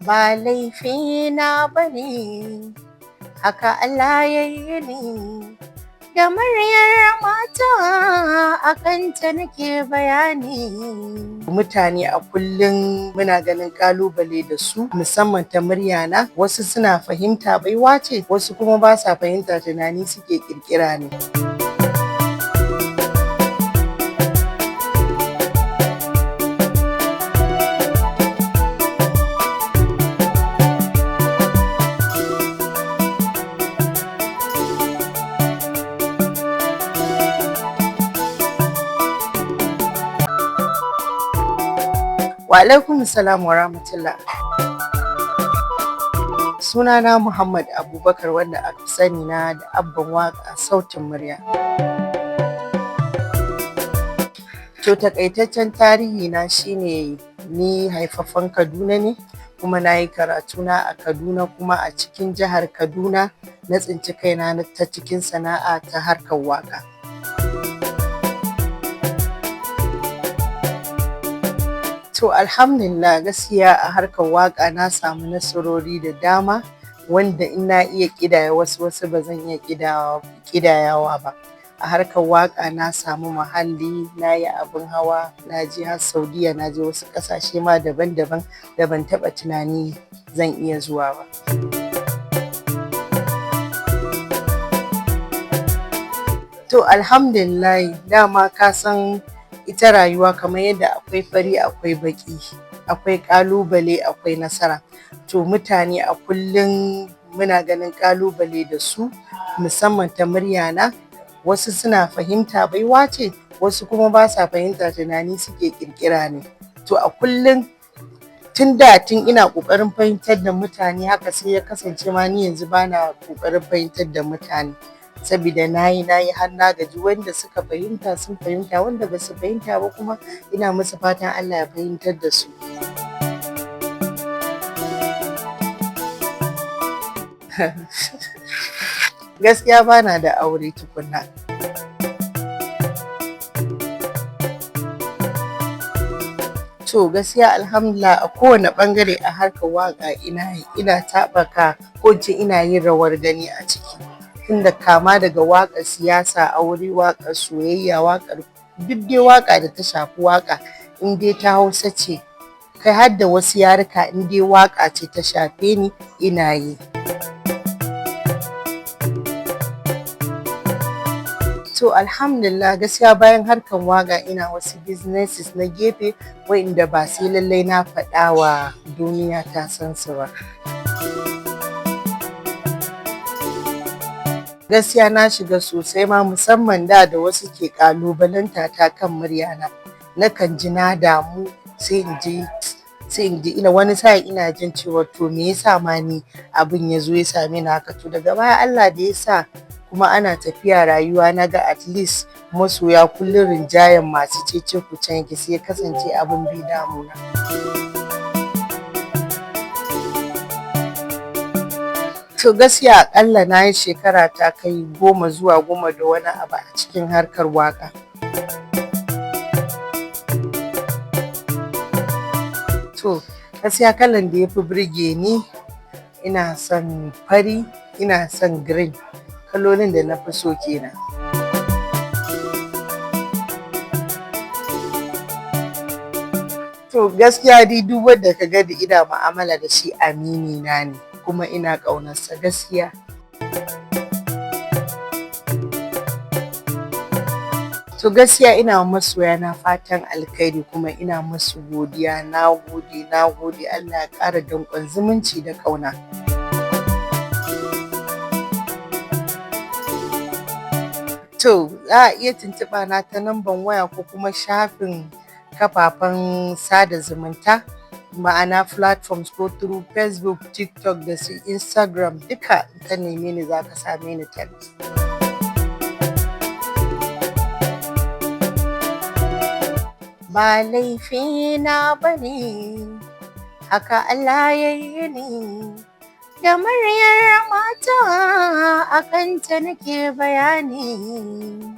ba laifina bane, haka Allah ya yi ni. Da muryar mata a kanta nake bayani. Mutane a kullum muna ganin ƙalubale da su, musamman ta murya na. Wasu suna fahimta baiwa ce, wasu kuma ba sa fahimta, tunani suke ƙirƙira ne. Wa alaikum salam wa rahmatullah. Sunana Muhammad Abubakar, wanda aka sani na da Abban waƙa sautin murya. To takaitaccen tarihi na shine ni haifaffen Kaduna ne, kuma na yi karatuna a Kaduna, kuma a cikin jihar Kaduna na tsinci kaina ta cikin sana'a ta harkar waƙa. To alhamdulillah, gaskiya a harkar waƙa na samu nasarori da dama, wanda in na iya ƙidaya wasu ba zan iya ƙidayawa ba. A harkar waƙa na samu muhalli, na yi abin hawa, na je har Saudiya, na je wasu ƙasashe ma daban-daban da ban taɓa tunani zan iya zuwa ba. To alhamdulillah, dama ka san ita rayuwa kamar yadda akwai fari akwai baki, akwai ƙalubale akwai nasara. To mutane a kullum muna ganin ƙalubale da su, musamman ta murya na. Wasu suna fahimta baiwa ce, wasu kuma ba sa fahimta, tunani suke ƙirƙira ne. To a kullum tun ina ƙoƙarin fahimtar da mutane, haka sai ya kasance ma ni yanzu bana ƙoƙarin fahimtar da mutane. Saboda na yi har na gaji, wanda suka fahimta sun fahimta, wanda ba su fahimta ba kuma ina musu fatan Allah ya fahimtar da su. Gaskiya bana da aure tukunna. To gaskiya alhamdulillah, a kowane ɓangare a harkar waƙa ina taɓaka, ko ce ina yin rawar gani a ciki. Tunda kama daga waƙar siyasa, aure, waƙar soyayya, waƙar duk dai waƙa da ta shafi waƙa, in dai ta Hausa ce, kai har da wasu yaruka, in dai waƙa ce ta shafe ni, ina yi. To alhamdulillah, gaskiya bayan harkar waƙa ina wasu businesses na gefe, wa'inda ba sai lallai na faɗa wa duniya ta san su ba. Gaskiya na shiga sosai ma, musamman da wasu ke ƙalubalanta ta kan murya na. Nakan ji na damu, sai in ji ina wani sa'in ina jin cewa to me yasa ma ni abin ya zo ya same ni haka. To daga baya Allah da ya sa kuma ana tafiya rayuwa, na ga at least masoya kullum rinjayen masu cece-kucen yake, sai ya kasance abin bai damuna. To gaskiya aƙalla na yi shekara ta kai 10 zuwa 10 da wani abu a cikin harkar waƙa. To gaskiya kalan da ya fi burge ni, ina son fari, ina son green, kalolin da na fi so kenan. To gaskiya dai duk wanda ka ga da ina mu'amala da shi amini na ne, kuma ina ƙaunarsa gaskiya. To gaskiya ina masoya na fatan alkhairi, kuma ina musu godiya. Na gode, Allah ya ƙara danƙon zumunci da ƙauna. To za a iya tuntuɓa na ta namban waya ko kuma shafin kafafen sada zumunta, ma'ana platforms, ko through Facebook, TikTok da su Instagram, duka ka neme ni za ka same ni ta. Ba laifina bane, haka Allah ya yi ni. Da muryar mata a kanta nake bayani.